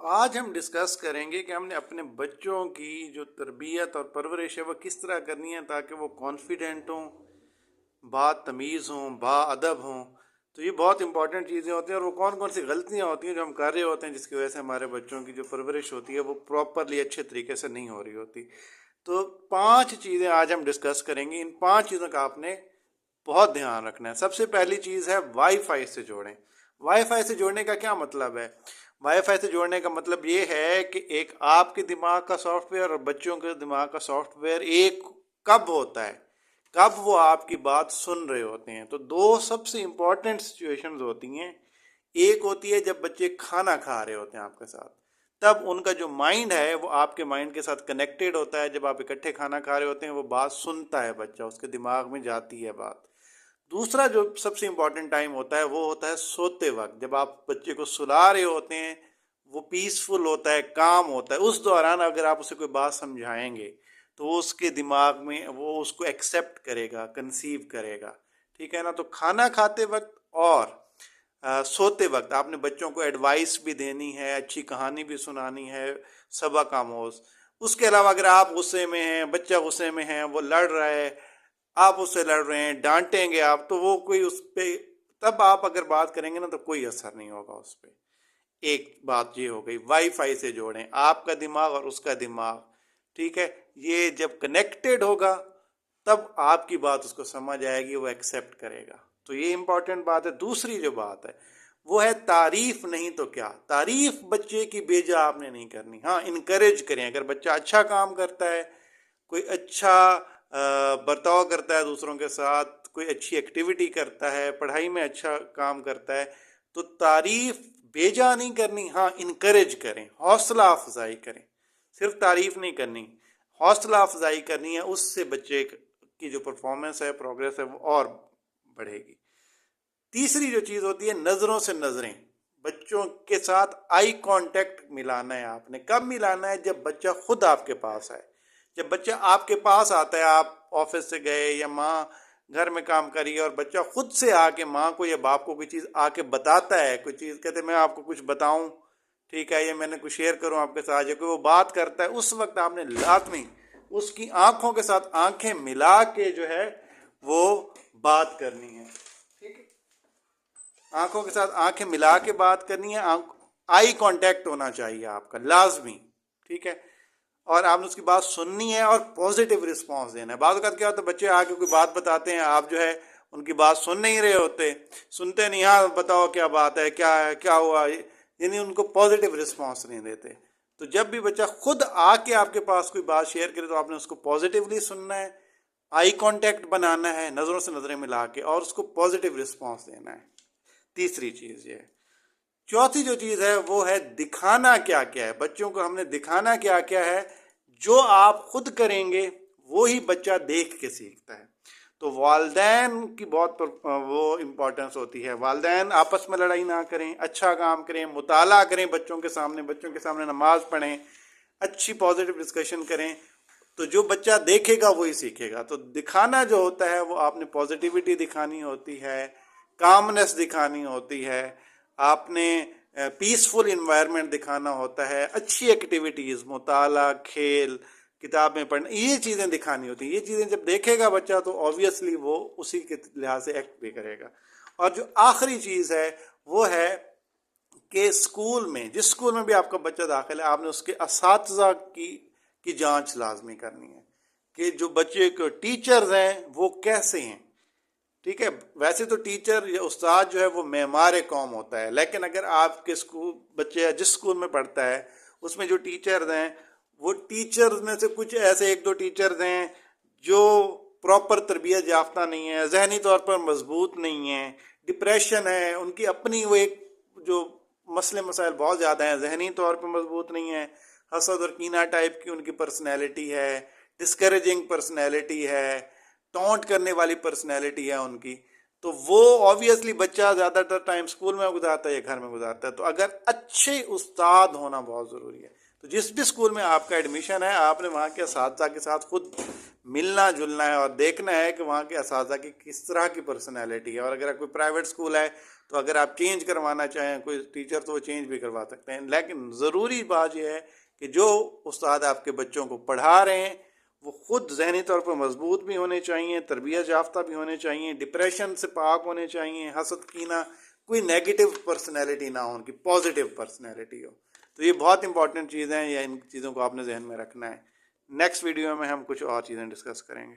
आज हम डिस्कस करेंगे कि हमने अपने बच्चों की जो तरबियत और परवरिश है वो किस तरह करनी है ताकि वो कॉन्फिडेंट हों, बातमीज़ हों, बाअदब हों। तो ये बहुत इंपॉर्टेंट चीज़ें होती हैं, और वो कौन कौन सी गलतियाँ होती हैं जो हम कर रहे होते हैं जिसकी वजह से हमारे बच्चों की जो परवरिश होती है वो प्रॉपरली अच्छे तरीके से नहीं हो रही होती। तो 5 चीज़ें आज हम डिस्कस करेंगे। इन 5 चीज़ों का आपने बहुत ध्यान रखना है। सबसे पहली चीज़ है वाईफाई से जोड़ें। वाईफाई से जोड़ने का क्या मतलब है? वाईफाई से जोड़ने का मतलब ये है कि एक आपके दिमाग का सॉफ्टवेयर और बच्चों के दिमाग का सॉफ्टवेयर एक कब होता है, कब वो आपकी बात सुन रहे होते हैं। तो दो सबसे इम्पॉर्टेंट सिचुएशंस होती हैं। एक होती है जब बच्चे खाना खा रहे होते हैं आपके साथ, तब उनका जो माइंड है वो आपके माइंड के साथ कनेक्टेड होता है। जब आप इकट्ठे खाना खा रहे होते हैं वो बात सुनता है बच्चा, उसके दिमाग में जाती है बात। दूसरा जो सबसे इम्पोर्टेंट टाइम होता है वो होता है सोते वक्त। जब आप बच्चे को सुला रहे होते हैं वो पीसफुल होता है, काम होता है। उस दौरान अगर आप उसे कोई बात समझाएंगे तो वो उसके दिमाग में वो उसको एक्सेप्ट करेगा, कंसीव करेगा। ठीक है ना? तो खाना खाते वक्त और सोते वक्त आपने बच्चों को एडवाइस भी देनी है, अच्छी कहानी भी सुनानी है, सबक आमोज। उसके अलावा अगर आप गुस्से में हैं, बच्चा गुस्से में है, वो लड़ रहा है, आप उससे लड़ रहे हैं, डांटेंगे आप, तो वो कोई उस पे, तब आप अगर बात करेंगे ना तो कोई असर नहीं होगा उस पर। एक बात ये हो गई। वाईफाई से जोड़ें आपका दिमाग और उसका दिमाग। ठीक है? ये जब कनेक्टेड होगा तब आपकी बात उसको समझ आएगी, वो एक्सेप्ट करेगा। तो ये इंपॉर्टेंट बात है। दूसरी जो बात है वो है तारीफ नहीं तो क्या। तारीफ बच्चे की बेजा आपने नहीं करनी। हाँ, इनकरेज करें। अगर बच्चा अच्छा काम करता है, कोई अच्छा बर्ताव करता है दूसरों के साथ, कोई अच्छी एक्टिविटी करता है, पढ़ाई में अच्छा काम करता है, तो तारीफ बेजा नहीं करनी। हाँ, इनकरेज करें, हौसला अफजाई करें। सिर्फ तारीफ नहीं करनी, हौसला अफजाई करनी है। उससे बच्चे की जो परफॉर्मेंस है, प्रोग्रेस है, वो और बढ़ेगी। तीसरी जो चीज़ होती है, नज़रों से नज़रें। बच्चों के साथ आई कांटेक्ट मिलाना है आपने। कब मिलाना है? जब बच्चा खुद आपके पास आए। जब बच्चा आपके पास आता है, आप ऑफिस से गए या माँ घर में काम करी और बच्चा खुद से आके माँ को या बाप को कोई चीज़ आके बताता है, कोई चीज़ कहते मैं आपको कुछ बताऊं, ठीक है, ये मैंने कुछ शेयर करूं आपके साथ, या कोई वो बात करता है, उस वक्त आपने लाजमी उसकी आंखों के साथ आंखें मिला के जो है वो बात करनी है। ठीक है? आंखों के साथ आंखें मिला के बात करनी है। आई कांटेक्ट होना चाहिए आपका लाजमी। ठीक है? और आपने उसकी बात सुननी है और पॉजिटिव रिस्पांस देना है। बाद वक्त क्या होता है, बच्चे आके कोई बात बताते हैं, आप जो है उनकी बात सुन नहीं रहे होते, सुनते नहीं। हाँ बताओ क्या बात है, क्या है, क्या हुआ, यानी उनको पॉजिटिव रिस्पांस नहीं देते। तो जब भी बच्चा खुद आके आपके पास कोई बात शेयर करे तो आपने उसको पॉजिटिवली सुनना है, आई कांटेक्ट बनाना है, नज़रों से नज़रें मिला के, और उसको पॉजिटिव रिस्पांस देना है। तीसरी चीज़ ये है। चौथी जो चीज़ है वो है दिखाना क्या क्या है। बच्चों को हमने दिखाना क्या क्या है। जो आप खुद करेंगे वो ही बच्चा देख के सीखता है। तो वालदैन की बहुत वो इम्पोर्टेंस होती है। वालदैन आपस में लड़ाई ना करें, अच्छा काम करें, मुताला करें बच्चों के सामने नमाज पढ़ें, अच्छी पॉजिटिव डिस्कशन करें। तो जो बच्चा देखेगा वही सीखेगा। तो दिखाना जो होता है वो आपने पॉजिटिविटी दिखानी होती है, कामनेस दिखानी होती है, आपने पीसफुल इन्वायरमेंट दिखाना होता है, अच्छी एक्टिविटीज़, मुताला, खेल, किताबें पढ़ना, ये चीज़ें दिखानी होती हैं। ये चीज़ें जब देखेगा बच्चा तो ऑब्वियसली वो उसी के लिहाज से एक्ट भी करेगा। और जो आखिरी चीज़ है वो है कि स्कूल में, जिस स्कूल में भी आपका बच्चा दाखिल है, आपने उसके असातिज़ा की जांच लाजमी करनी है कि जो बच्चे के टीचर्स हैं वो कैसे हैं। ठीक है? वैसे तो टीचर या उस्ताद जो है वो मेमार कौम होता है, लेकिन अगर आपके स्कूल बच्चे जिस स्कूल में पढ़ता है उसमें जो टीचर्स हैं वो टीचर्स में से कुछ ऐसे एक दो टीचर्स हैं जो प्रॉपर तरबियत याफ्ता नहीं है, जहनी तौर पर मजबूत नहीं है, डिप्रेशन है, उनकी अपनी वो एक जो मसले मसाइल बहुत ज़्यादा हैं, जहनी तौर पर मजबूत नहीं है, हसद और कीना टाइप की उनकी पर्सनैलिटी है, डिस्करेजिंग पर्सनैलिटी है, टॉन्ट करने वाली पर्सनैलिटी है उनकी। तो वो ऑब्वियसली बच्चा ज़्यादातर टाइम स्कूल में गुजारता है या घर में गुजारता है। तो अगर अच्छे उस्ताद होना बहुत ज़रूरी है। तो जिस भी स्कूल में आपका एडमिशन है आपने वहाँ के असातिज़ा के साथ खुद मिलना जुलना है और देखना है कि वहाँ के असातिज़ा की किस तरह की पर्सनैलिटी है। और अगर कोई प्राइवेट स्कूल है تو اگر آپ چینج کروانا چاہیں کوئی ٹیچر تو وہ چینج بھی کروا سکتے ہیں، لیکن ضروری بات یہ ہے کہ جو استاد آپ کے بچوں کو پڑھا رہے ہیں وہ خود ذہنی طور پر مضبوط بھی ہونے چاہیے، تربیت یافتہ بھی ہونے چاہیے، ڈپریشن سے پاک ہونے چاہیے، حسد کینہ، کوئی نیگیٹو پرسنالٹی نہ ہو، ان کی پازیٹیو پرسنالٹی ہو. تو یہ بہت امپورٹنٹ چیزیں ہیں، یا ان چیزوں کو آپ نے ذہن میں رکھنا ہے. نیکسٹ ویڈیو میں ہم کچھ اور چیزیں ڈسکس کریں گے.